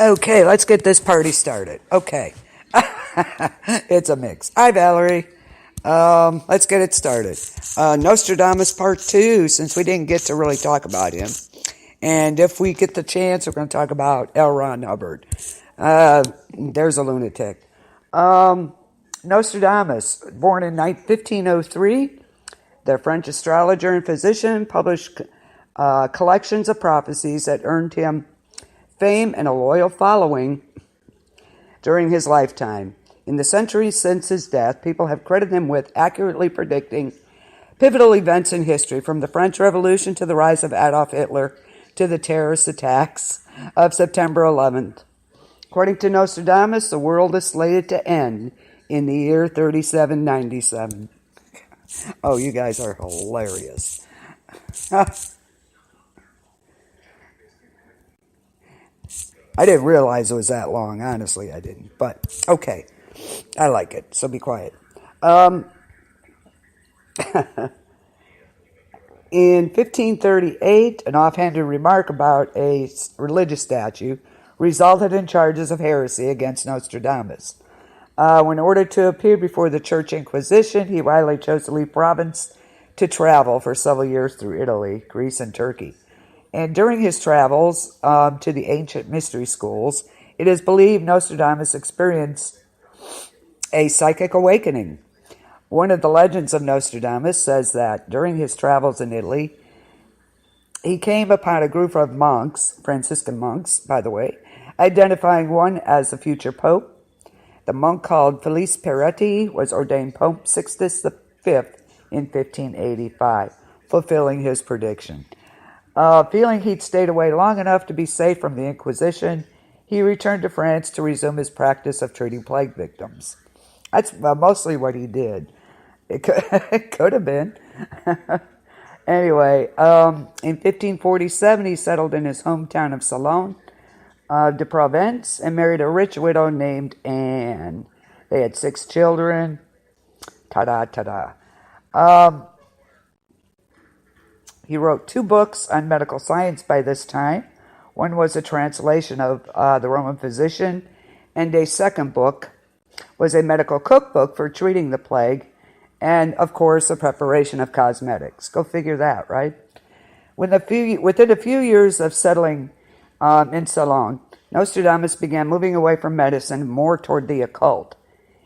Okay, let's get this party started. Okay. It's a mix. Hi, Valerie. Let's get it started. Nostradamus Part 2, since we didn't get to really talk about him. And if we get the chance, we're going to talk about L. Ron Hubbard. There's a lunatic. Nostradamus, born in 1503, the French astrologer and physician, published collections of prophecies that earned him fame and a loyal following during his lifetime. In the centuries since his death, people have credited him with accurately predicting pivotal events in history, from the French Revolution to the rise of Adolf Hitler to the terrorist attacks of September 11th. According to Nostradamus, the world is slated to end in the year 3797. Oh, you guys are hilarious. I didn't realize it was that long. Honestly, I didn't. But, okay. I like it, so be quiet. In 1538, an offhanded remark about a religious statue resulted in charges of heresy against Nostradamus. When ordered to appear before the Church Inquisition, he widely chose to leave province to travel for several years through Italy, Greece, and Turkey. And during his travels to the ancient mystery schools, it is believed Nostradamus experienced a psychic awakening. One of the legends of Nostradamus says that during his travels in Italy, he came upon a group of monks, Franciscan monks, by the way, identifying one as the future pope. The monk called Felice Peretti was ordained Pope Sixtus V in 1585, fulfilling his prediction. Feeling he'd stayed away long enough to be safe from the Inquisition, he returned to France to resume his practice of treating plague victims. That's mostly what he did. It could have been. Anyway, in 1547, he settled in his hometown of Salon de Provence and married a rich widow named Anne. They had 6 children. Ta-da, ta-da. He wrote 2 books on medical science by this time. One was a translation of the Roman Physician, and a second book was a medical cookbook for treating the plague, and, of course, the preparation of cosmetics. Go figure that, right? Within a few years of settling in Salon, Nostradamus began moving away from medicine more toward the occult.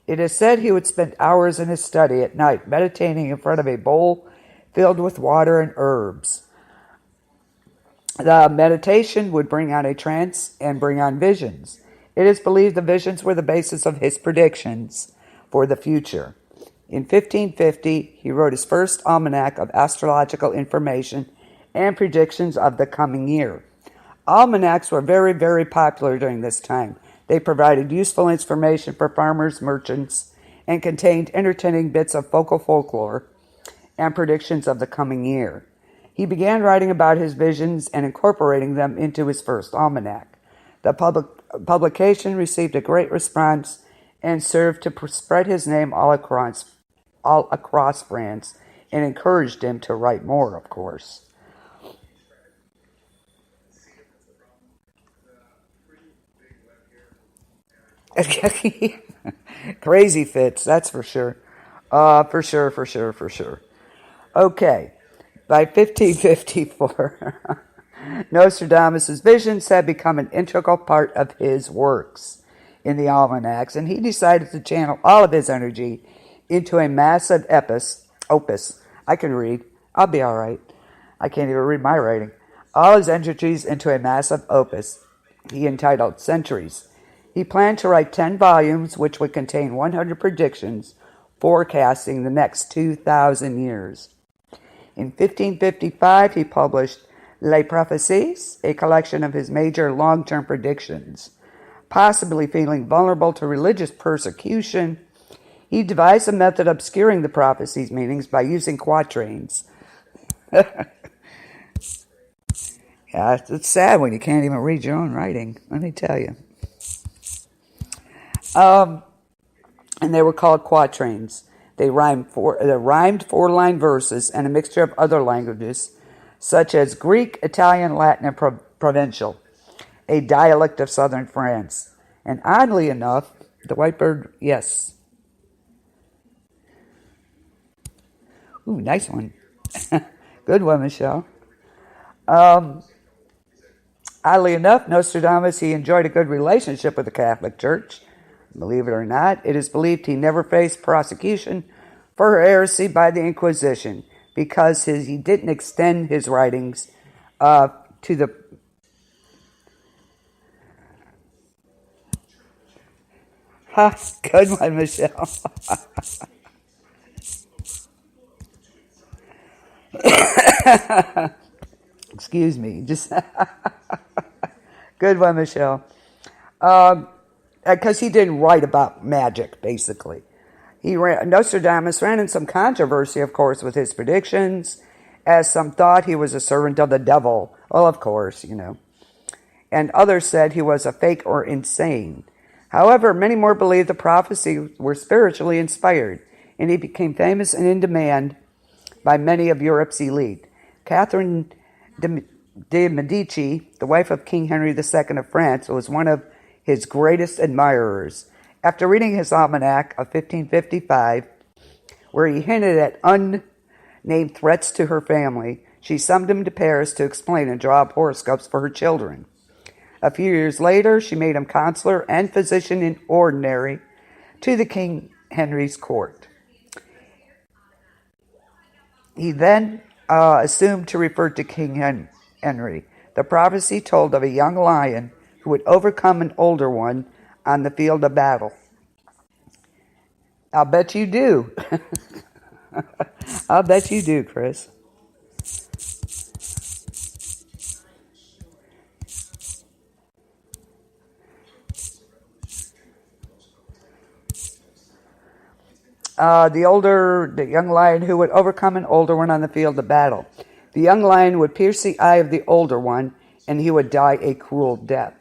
It is said he would spend hours in his study at night, meditating in front of a bowl filled with water and herbs. The meditation would bring on a trance and bring on visions. It is believed the visions were the basis of his predictions for the future. In 1550, he wrote his first almanac of astrological information and predictions of the coming year. Almanacs were very, very popular during this time. They provided useful information for farmers, merchants, and contained entertaining bits of folklore and predictions of the coming year. He began writing about his visions and incorporating them into his first almanac. The publication received a great response and served to spread his name all across France, and encouraged him to write more, of course. Crazy fits, that's for sure. For sure. Okay, by 1554, Nostradamus' visions had become an integral part of his works in the almanacs, and he decided to channel all of his energy into a massive opus. I can read. I'll be all right. I can't even read my writing. All his energies into a massive opus he entitled Centuries. He planned to write 10 volumes, which would contain 100 predictions forecasting the next 2,000 years. In 1555, he published Les Prophéties, a collection of his major long-term predictions. Possibly feeling vulnerable to religious persecution, he devised a method obscuring the prophecies' meanings by using quatrains. Yeah, it's sad when you can't even read your own writing, let me tell you. And they were called quatrains. They rhymed 4-line verses and a mixture of other languages, such as Greek, Italian, Latin, and Provençal. a dialect of southern France. And oddly enough, the white bird, yes. Ooh, nice one. Good one, Michelle. Oddly enough, Nostradamus, he enjoyed a good relationship with the Catholic Church. Believe it or not, it is believed he never faced prosecution for heresy by the Inquisition because he didn't extend his writings to the... Good one, Michelle. Excuse me. Just good one, Michelle. Because he didn't write about magic, basically. Nostradamus ran in some controversy, of course, with his predictions, as some thought he was a servant of the devil. Well, of course, And others said he was a fake or insane. However, many more believed the prophecies were spiritually inspired, and he became famous and in demand by many of Europe's elite. Catherine de Medici, the wife of King Henry II of France, was one of his greatest admirers. After reading his almanac of 1555, where he hinted at unnamed threats to her family, she summoned him to Paris to explain and draw up horoscopes for her children. A few years later, she made him counselor and physician in ordinary to the King Henry's court. He then assumed to refer to King Henry. The prophecy told of a young lion who would overcome an older one on the field of battle. I'll bet you do. I'll bet you do, Chris. The young lion who would overcome an older one on the field of battle. The young lion would pierce the eye of the older one, and he would die a cruel death.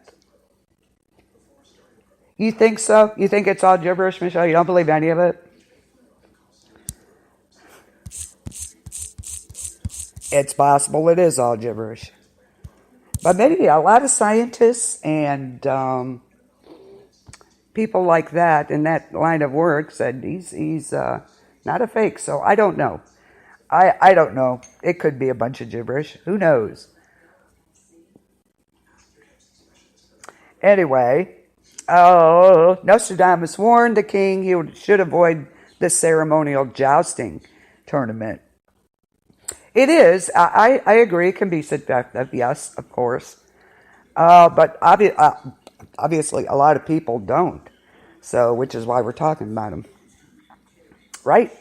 You think so? You think it's all gibberish, Michelle? You don't believe any of it? It's possible it is all gibberish. But maybe a lot of scientists and people like that in that line of work said he's not a fake. So I don't know. I don't know. It could be a bunch of gibberish. Who knows? Anyway, Nostradamus warned the king he should avoid the ceremonial jousting tournament. It is. I agree. It can be seductive. Yes, of course. But obviously, a lot of people don't. So, which is why we're talking about them. Right?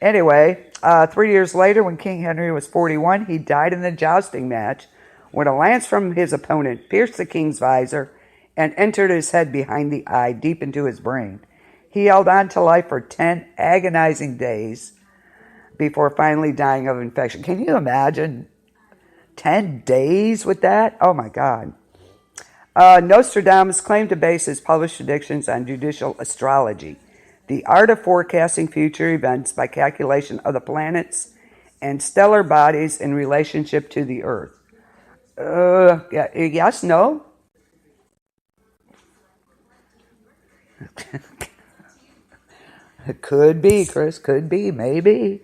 Anyway, 3 years later, when King Henry was 41, he died in the jousting match when a lance from his opponent pierced the king's visor and entered his head behind the eye, deep into his brain. He held on to life for 10 agonizing days before finally dying of infection. Can you imagine 10 days with that? Oh, my God. Nostradamus claimed to base his published predictions on judicial astrology, the art of forecasting future events by calculation of the planets and stellar bodies in relationship to the Earth. Yes, no? It could be, Chris. Could be, maybe.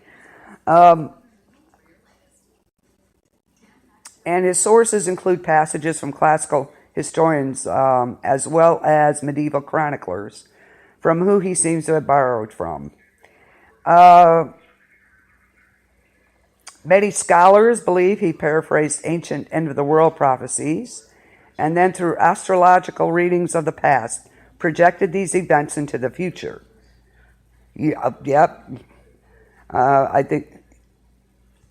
And his sources include passages from classical historians as well as medieval chroniclers, from who he seems to have borrowed from. Many scholars believe he paraphrased ancient end-of-the-world prophecies, and then through astrological readings of the past, projected these events into the future. Yep. I think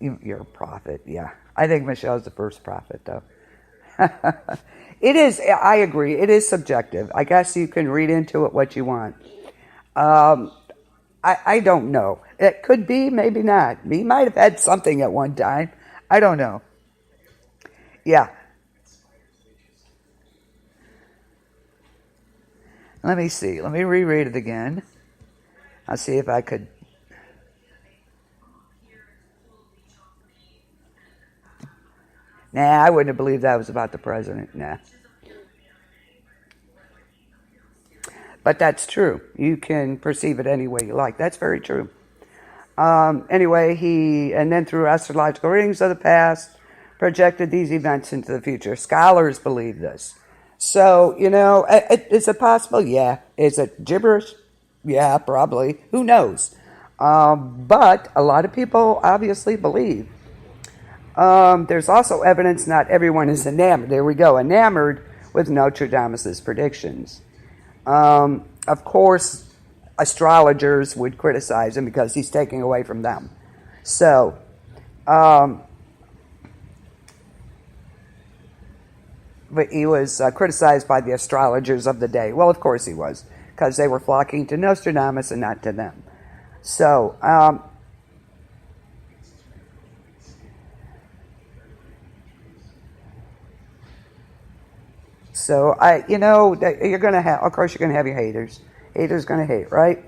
you're a prophet, yeah. I think Michelle's the first prophet, though. It is, I agree, it is subjective. I guess you can read into it what you want. I don't know. It could be, maybe not. He might have had something at one time. I don't know. Yeah. Let me see. Let me reread it again. I'll see if I could. Nah, I wouldn't have believed that was about the president. Nah. But that's true. You can perceive it any way you like. That's very true. Anyway, and then through astrological readings of the past, projected these events into the future. Scholars believe this. So, is it possible? Yeah. Is it gibberish? Yeah, probably. Who knows? But a lot of people obviously believe. There's also evidence not everyone is enamored. There we go. Enamored with Nostradamus' predictions. Of course, astrologers would criticize him because he's taking away from them. So, but he was criticized by the astrologers of the day. Well, of course he was, because they were flocking to Nostradamus and not to them. So, you're going to have, of course, you're going to have your haters. Haters going to hate, right?